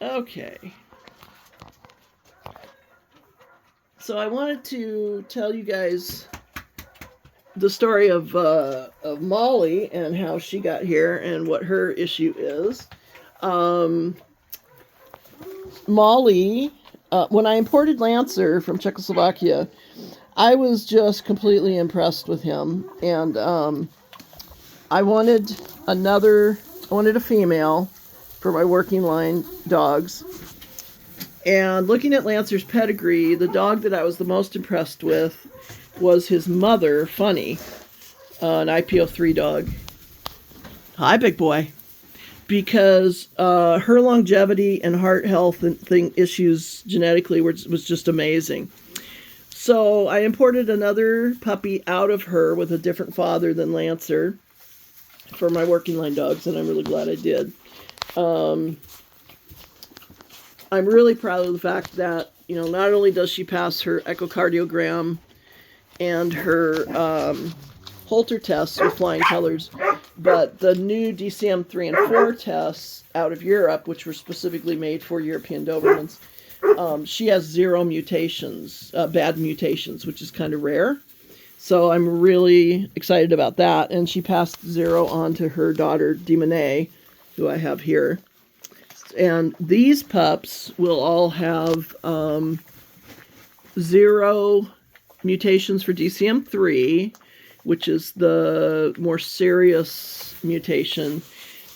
Okay. So I wanted to tell you guys the story of Molly and how she got here and what her issue is. Um, Molly, when I imported Lancer from Czechoslovakia, I was just completely impressed with him, and I wanted I wanted a female for my working line dogs. And looking at Lancer's pedigree, the dog that I was the most impressed with was his mother, Funny, an IPO3 dog. Hi, big boy. Because her longevity and heart health and issues genetically was just amazing. So I imported another puppy out of her with a different father than Lancer for my working line dogs, and I'm really glad I did. I'm really proud of the fact that, not only does she pass her echocardiogram and her Holter tests with flying colors, but the new DCM 3 and 4 tests out of Europe, which were specifically made for European Dobermans, she has 0 mutations, bad mutations, which is kind of rare. So I'm really excited about that. And she passed 0 on to her daughter, Demone, who I have here. And these pups will all have 0 mutations for DCM3, which is the more serious mutation.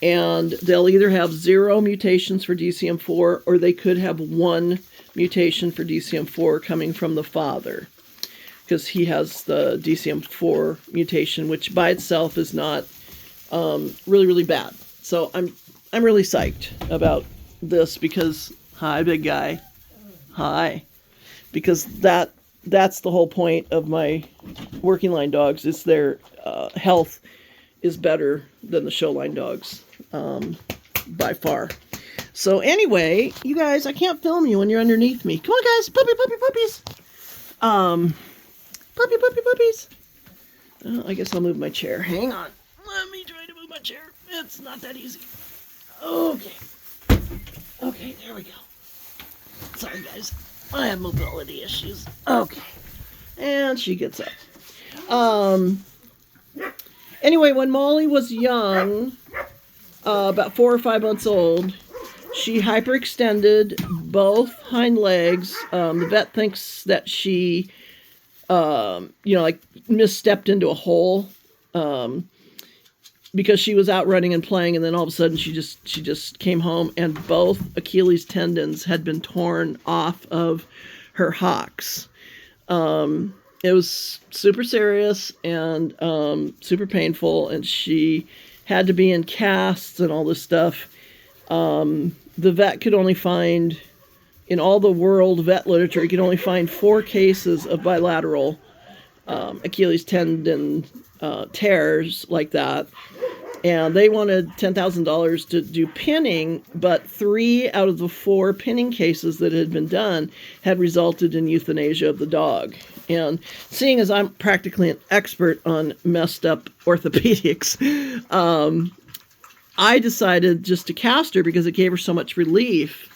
And they'll either have 0 mutations for DCM4, or they could have 1 mutation for DCM4 coming from the father, because he has the DCM4 mutation, which by itself is not really, really bad. So I'm really psyched about this because, hi, big guy. Hi. Because that's the whole point of my working line dogs, is their health is better than the show line dogs by far. So anyway, you guys, I can't film you when you're underneath me. Come on, guys. Puppies. Puppies. I guess I'll move my chair. Hang on. Let me try to move my chair. It's not that easy. Okay, there we go. Sorry, guys. I have mobility issues. Okay. And she gets up. Anyway, when Molly was young, about 4 or 5 months old, she hyperextended both hind legs. The vet thinks that she, misstepped into a hole. Because she was out running and playing, and then all of a sudden she just came home, and both Achilles tendons had been torn off of her hocks. It was super serious and super painful, and she had to be in casts and all this stuff. The vet could only find, in all the world vet literature, he could only find 4 cases of bilateral Achilles tendon tears like that. And they wanted $10,000 to do pinning, but 3 out of the 4 pinning cases that had been done had resulted in euthanasia of the dog. And seeing as I'm practically an expert on messed up orthopedics, I decided just to cast her because it gave her so much relief,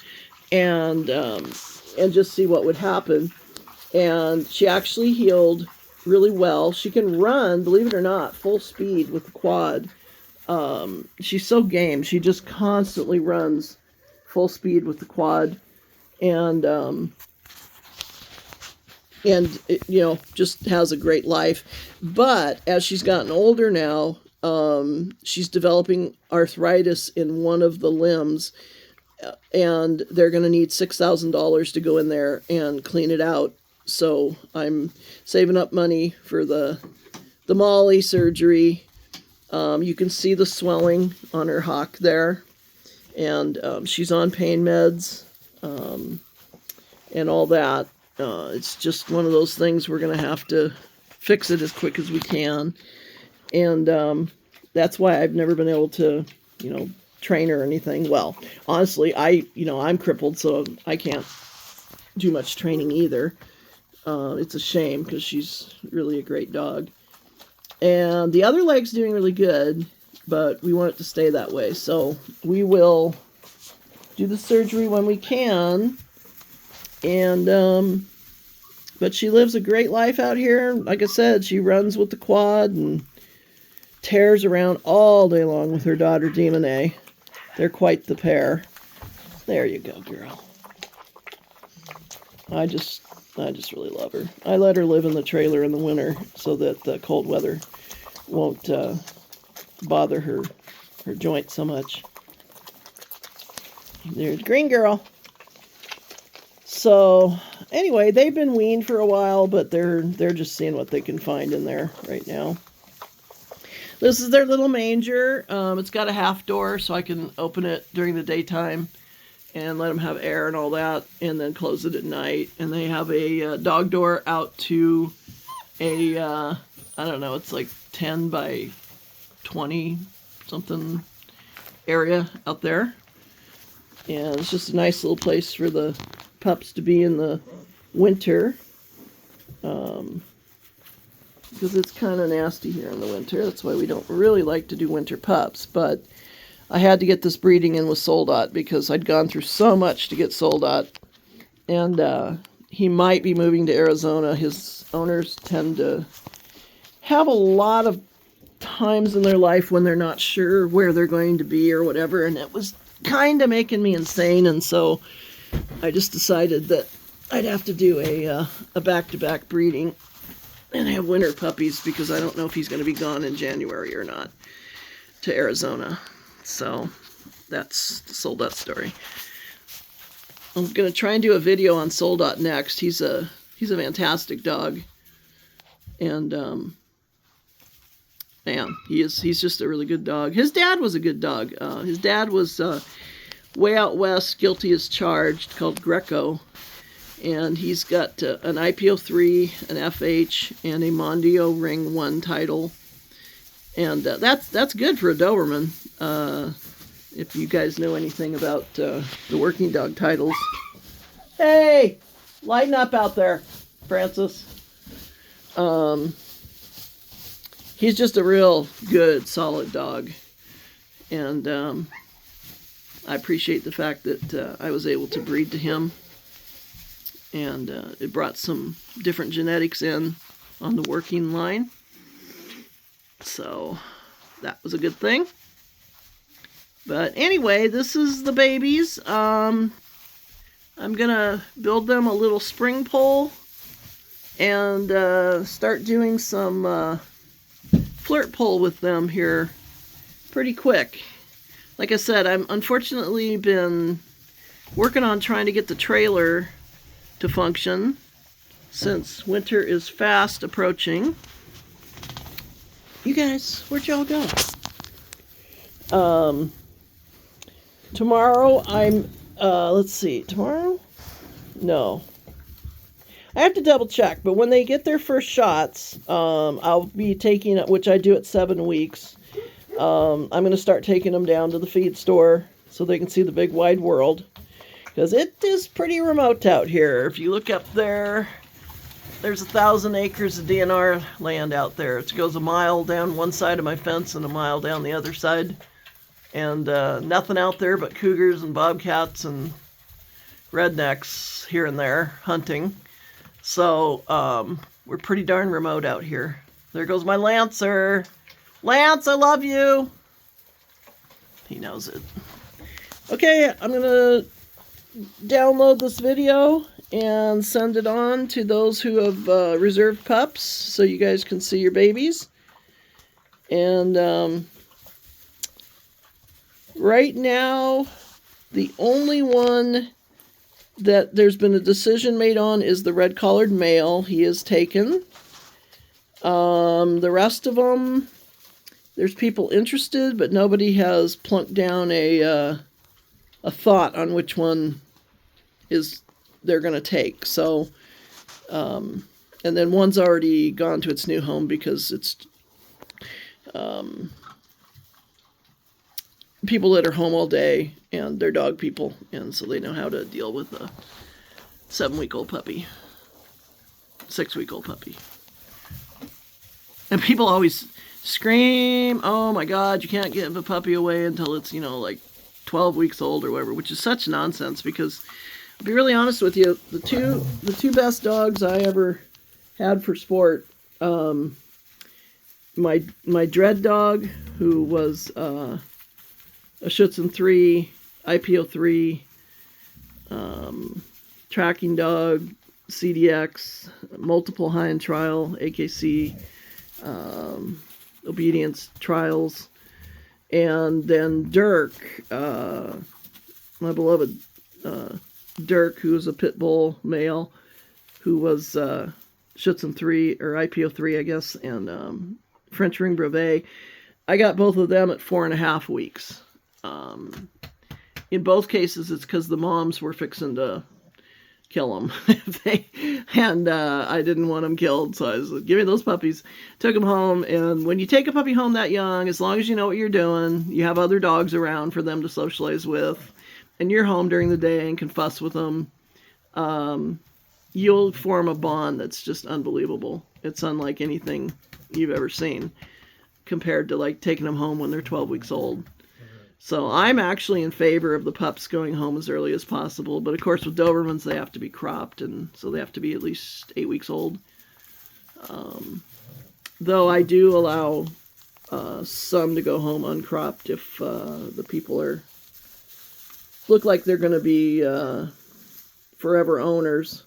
and just see what would happen. And she actually healed really well. She can run, believe it or not, full speed with the quad. She's so game. She just constantly runs full speed with the quad, and just has a great life. But as she's gotten older now, she's developing arthritis in one of the limbs, and they're going to need $6,000 to go in there and clean it out. So I'm saving up money for the Maulie surgery. You can see the swelling on her hock there, and she's on pain meds and all that. It's just one of those things we're going to have to fix it as quick as we can, and that's why I've never been able to, train her or anything. Well, honestly, I'm crippled, so I can't do much training either. It's a shame because she's really a great dog. And the other leg's doing really good, but we want it to stay that way. So we will do the surgery when we can. And, but she lives a great life out here. Like I said, she runs with the quad and tears around all day long with her daughter, Demon A. They're quite the pair. There you go, girl. I just really love her. I let her live in the trailer in the winter so that the cold weather won't bother her joints so much. There's Green Girl. So anyway, they've been weaned for a while, but they're just seeing what they can find in there right now. This is their little manger. It's got a half door, so I can open it during the daytime and let them have air and all that, and then close it at night. And they have a dog door out to a, I don't know, it's like 10 by 20 something area out there. And it's just a nice little place for the pups to be in the winter. Because it's kind of nasty here in the winter. That's why we don't really like to do winter pups. But I had to get this breeding in with Soldat because I'd gone through so much to get Soldat. And he might be moving to Arizona. His owners tend to have a lot of times in their life when they're not sure where they're going to be or whatever. And it was kind of making me insane. And so I just decided that I'd have to do a back-to-back breeding and have winter puppies because I don't know if he's going to be gone in January or not to Arizona. So that's the Soldat story. I'm going to try and do a video on Soldat next. He's a fantastic dog. And man, he's just a really good dog. His dad was a good dog. His dad was way out west, guilty as charged, called Greco. And he's got an IPO3, an FH, and a Mondio Ring 1 title. And that's good for a Doberman. If you guys know anything about the working dog titles. Hey! Lighten up out there, Francis. He's just a real good, solid dog. And I appreciate the fact that I was able to breed to him. And it brought some different genetics in on the working line. So that was a good thing. But anyway, this is the babies. I'm going to build them a little spring pole and start doing some flirt pole with them here pretty quick. Like I said, I'm unfortunately been working on trying to get the trailer to function since winter is fast approaching. You guys, where'd y'all go? Tomorrow I'm, let's see, tomorrow? No. I have to double check, but when they get their first shots, I'll be taking it, which I do at 7 weeks. I'm going to start taking them down to the feed store so they can see the big wide world. Because it is pretty remote out here. If you look up there, there's 1,000 acres of DNR land out there. It goes a mile down one side of my fence and a mile down the other side. And nothing out there but cougars and bobcats and rednecks here and there hunting. So we're pretty darn remote out here. There goes my Lancer. Lance, I love you. He knows it. Okay, I'm going to download this video and send it on to those who have reserved pups so you guys can see your babies. And right now, the only one that there's been a decision made on is the red-collared male. He is taken. The rest of them, there's people interested, but nobody has plunked down a thought on which one they're going to take. So, and then one's already gone to its new home because it's people that are home all day and they're dog people, and so they know how to deal with a 7-week-old puppy, 6-week-old puppy. And people always scream, oh my God, you can't give a puppy away until it's, like 12 weeks old or whatever, which is such nonsense because, I'll be really honest with you, the two best dogs I ever had for sport, my dread dog, who was a Schutzen 3, IPO 3, tracking dog, CDX, multiple high end trial, AKC, obedience trials, and then Dirk, my beloved Dirk, who was a pit bull male, who was Schutzen 3, or IPO 3, I guess, and French ring brevet. I got both of them at 4.5 weeks. In both cases, it's because the moms were fixing to kill them. And I didn't want them killed, so I was like, give me those puppies. Took them home, and when you take a puppy home that young, as long as you know what you're doing, you have other dogs around for them to socialize with, and you're home during the day and can fuss with them, you'll form a bond that's just unbelievable. It's unlike anything you've ever seen compared to like taking them home when they're 12 weeks old. So I'm actually in favor of the pups going home as early as possible. But of course with Dobermans, they have to be cropped, and so they have to be at least 8 weeks old. Though I do allow some to go home uncropped if the people look like they're going to be forever owners.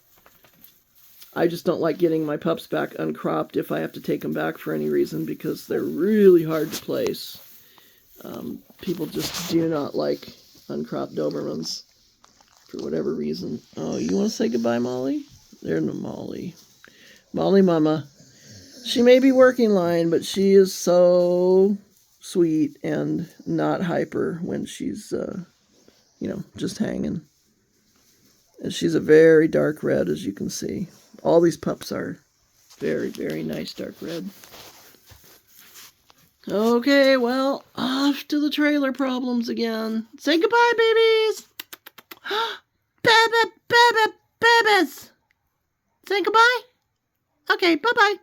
I just don't like getting my pups back uncropped if I have to take them back for any reason, because they're really hard to place. People just do not like uncropped Dobermans for whatever reason. Oh, you want to say goodbye, Molly? There's no Molly. Molly Mama. She may be working line, but she is so sweet and not hyper when she's, just hanging. And she's a very dark red, as you can see. All these pups are very, very nice dark red. Okay, well, off to the trailer problems again. Say goodbye, babies! Babies! Say goodbye? Okay, bye-bye.